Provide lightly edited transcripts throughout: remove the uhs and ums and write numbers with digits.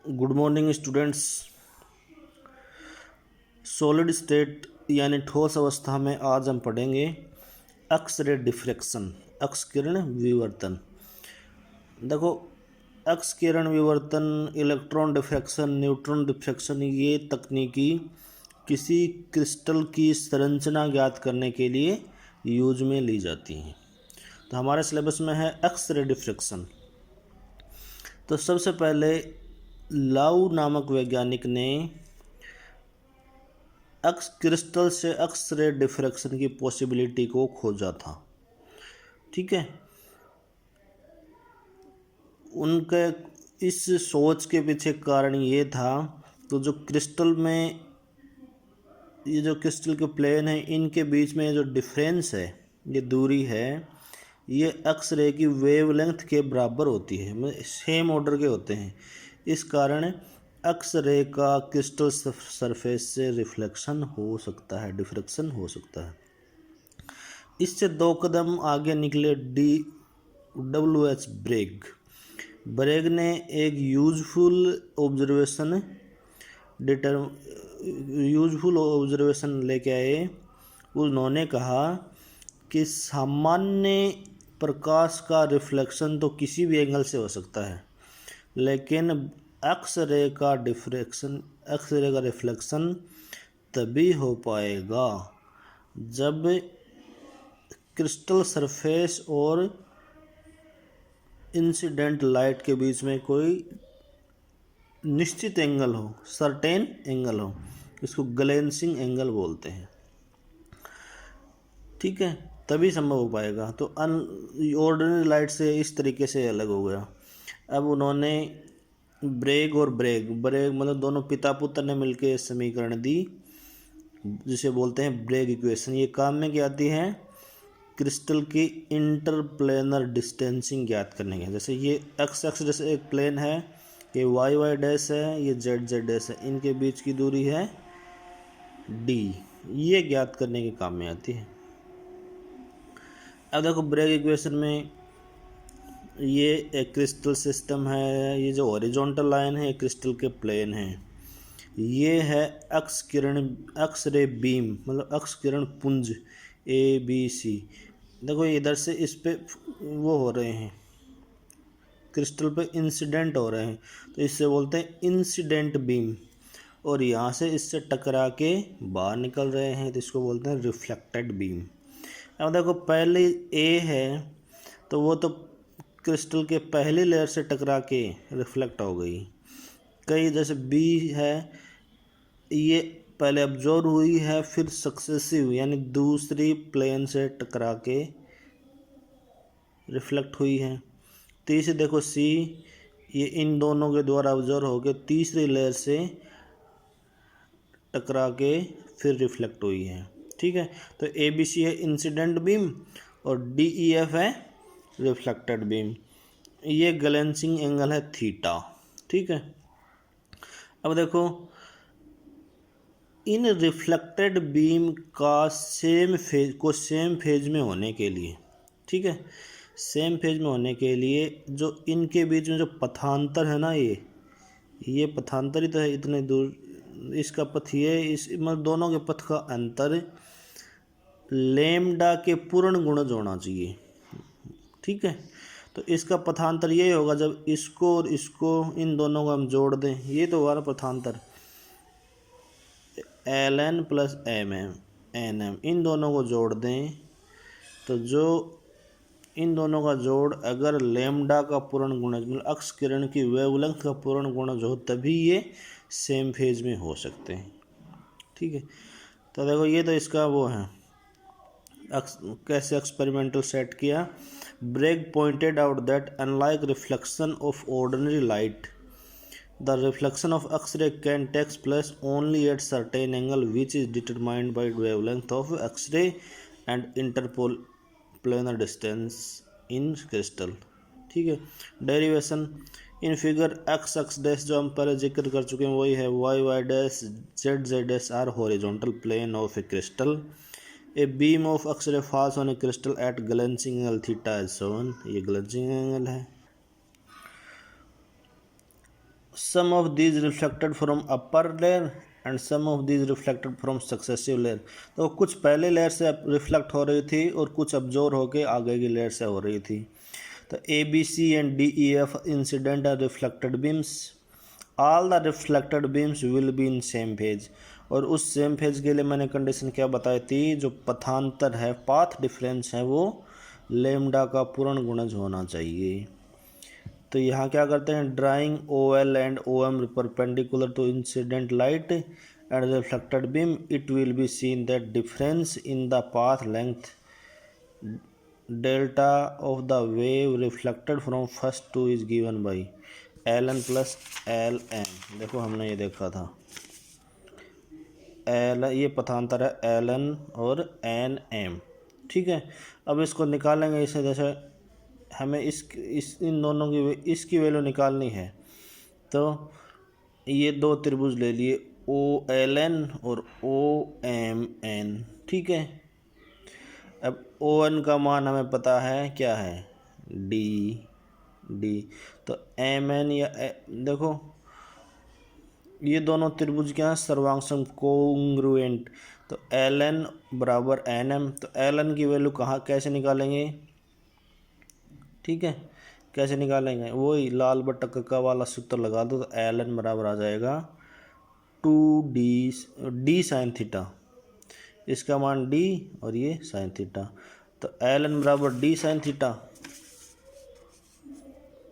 Good morning students. Solid state यानी ठोस अवस्था में आज हम पढ़ेंगे एक्स रे डिफ्रैक्शन, एक्स किरण विवर्तन। देखो, एक्स किरण विवर्तन, इलेक्ट्रॉन डिफ्रैक्शन, न्यूट्रॉन डिफ्रैक्शन, ये तकनीकी किसी क्रिस्टल की संरचना ज्ञात करने के लिए यूज में ली जाती हैं। तो हमारे सिलेबस में है एक्स रे डिफ्रैक्शन। तो सबसे पहले लाउ नामक वैज्ञानिक ने एक्स क्रिस्टल से एक्स रे डिफ्रैक्शन की पॉसिबिलिटी को खोजा था। ठीक है, उनके इस सोच के पीछे कारण ये था, तो जो क्रिस्टल में ये जो क्रिस्टल के प्लेन है, इनके बीच में जो डिफरेंस है, ये दूरी है, ये एक्स रे की वेवलेंथ के बराबर होती है, मतलब सेम ऑर्डर के होते हैं। इस कारण एक्स रे का क्रिस्टल सरफेस से रिफ्लेक्शन हो सकता है, डिफ्रैक्शन हो सकता है। इससे दो कदम आगे निकले W.H. ब्रेग ने एक यूजफुल ऑब्जर्वेशन लेके आए। उन्होंने कहा कि सामान्य प्रकाश का रिफ्लेक्शन तो किसी भी एंगल से हो सकता है, लेकिन एक्स रे का रिफ्लेक्शन तभी हो पाएगा जब क्रिस्टल सरफेस और इंसिडेंट लाइट के बीच में कोई निश्चित एंगल हो, सर्टेन एंगल हो। इसको ग्लेंसिंग एंगल बोलते हैं। ठीक है, तभी संभव हो पाएगा। तो ऑर्डिनरी लाइट से इस तरीके से अलग हो गया। अब उन्होंने ब्रेग मतलब दोनों पिता पुत्र ने मिलकर समीकरण दी, जिसे बोलते हैं ब्रेग इक्वेशन। ये काम में क्या आती है? क्रिस्टल की इंटरप्लेनर डिस्टेंसिंग ज्ञात करने के। जैसे ये एक्स जैसे एक प्लेन है, ये वाई डैश है, ये जेड डैश है, इनके बीच की दूरी है डी। ये ज्ञात करने के काम में आती है। अब देखो, ब्रेग इक्वेशन में ये एक क्रिस्टल सिस्टम है। ये जो हॉरिजॉन्टल लाइन है, क्रिस्टल के प्लेन है। ये है एक्स रे बीम, मतलब एक्स किरण पुंज ABC। देखो, इधर से इस पे वो हो रहे हैं, क्रिस्टल पे इंसिडेंट हो रहे हैं, तो इससे बोलते हैं इंसिडेंट बीम। और यहाँ से इससे टकरा के बाहर निकल रहे हैं, तो इसको बोलते हैं रिफ्लेक्टेड बीम। अब देखो, पहले A है, तो वो तो क्रिस्टल के पहली लेयर से टकरा के रिफ्लेक्ट हो गई। कई जैसे B है, ये पहले ऑब्जर्व हुई है, फिर सक्सेसिव यानी दूसरी प्लेन से टकरा के रिफ्लेक्ट हुई है। तीसरी देखो C, ये इन दोनों के द्वारा ऑब्जर्व होकर तीसरी लेयर से टकरा के फिर रिफ्लेक्ट हुई है। ठीक है, तो ABC है इंसिडेंट बीम और DEF है रिफ्लेक्टेड बीम। ये ग्लेंसिंग एंगल है थीटा। ठीक है, अब देखो, इन रिफ्लेक्टेड बीम का सेम फेज में होने के लिए, ठीक है, सेम फेज में होने के लिए जो इनके बीच में जो पथांतर है ना, ये पथांतर ही तो है इतने दूर। इसका पथ ये, इस मतलब दोनों के पथ का अंतर लेमडा के पूर्ण गुणज होना चाहिए। ठीक है, तो इसका पथांतर ये होगा जब इसको और इसको, इन दोनों को हम जोड़ दें, ये तो हमारा पथांतर ln प्लस nm, इन दोनों को जोड़ दें, तो जो इन दोनों का जोड़ अगर लेमडा का पूर्ण गुणज, मतलब अक्ष किरण की वेवलेंथ का पूर्ण गुणज हो, तभी ये सेम फेज में हो सकते हैं। ठीक है, तो देखो, ये तो इसका वो है कैसे एक्सपेरिमेंटल सेट किया। Bragg pointed out that unlike reflection of ordinary light, the reflection of X-ray can take place only at certain angle, which is determined by wavelength of X-ray and interplanar distance in crystal। ठीक है, derivation in figure x dash जो हम पहले जिक्र कर चुके हैं वही है। y dash z dash are horizontal plane of a crystal. A beam of X-ray falls on a crystal at glancing angle theta as shown। ये ग्लेंसिंग एंगल है। Some of these reflected from upper layer and some of these reflected from successive layer. तो कुछ पहले layer से reflect हो रही थी और कुछ अब्जॉर्ब होके आगे की लेयर से हो रही थी। तो A B C and D E F incident are reflected beams, all the reflected beams will be in same phase. और उस सेम फेज के लिए मैंने कंडीशन क्या बताई थी, जो पथांतर है, पाथ डिफरेंस है, वो लेमडा का पूर्ण गुणज होना चाहिए। तो यहाँ क्या करते हैं, drawing O L and O M perpendicular to incident light and reflected beam, it will be seen that difference in the path length delta of the wave reflected from first two is given by L N plus L M. देखो हमने ये देखा था, L ये पथांतर है L N और N M, ठीक है। अब इसको निकालेंगे इसे, जैसे हमें इस इन दोनों की इसकी वैल्यू निकालनी है। तो ये दो त्रिभुज ले लिए, ओ एल एन और ओ एम एन, ठीक है। अब ओ एन का मान हमें पता है क्या है, डी डी। तो एम एन या देखो ये दोनों त्रिभुज क्या है, सर्वांग कोंग्रुएंट। तो एल एन बराबर एन एम। तो एल एन की वैल्यू कहाँ कैसे निकालेंगे, ठीक है, कैसे निकालेंगे, वही लाल बटक का वाला सूत्र लगा दो। तो एल एन बराबर आ जाएगा 2d साइन थीटा, इसका मान d और ये साइन थीटा। तो एल एन बराबर D sine theta,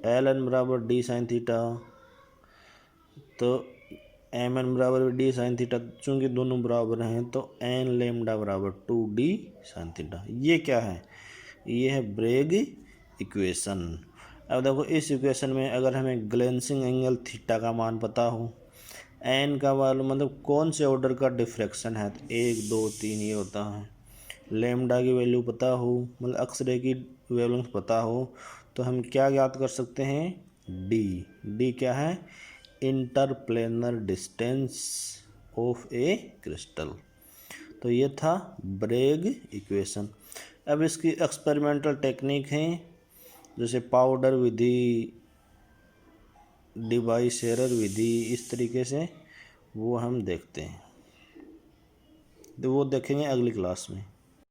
L N बराबर डी साइन थीटा। तो एम एन बराबर डी साइन थीटा, चूँकि दोनों बराबर हैं तो एन लेमडा बराबर 2d साइन थीटा। ये क्या है, ये है ब्रेग इक्वेशन। अब देखो इस इक्वेशन में अगर हमें ग्लेंसिंग एंगल थीटा का मान पता हो, एन का मालूम मतलब कौन से ऑर्डर का डिफ्रैक्शन है, तो 1 2 3 ये होता है। लेमडा की वैल्यू पता हो, मतलब एक्सरे की वेवलेंथ पता हो, तो हम क्या ज्ञात कर सकते हैं, डी क्या है, interplanar distance of a crystal. तो ये था ब्रेग इक्वेशन। अब इसकी एक्सपेरिमेंटल टेक्निक है, जैसे पाउडर विधि, डिवाइस एरर विधि, इस तरीके से वो हम देखते हैं, तो वो देखेंगे अगली क्लास में।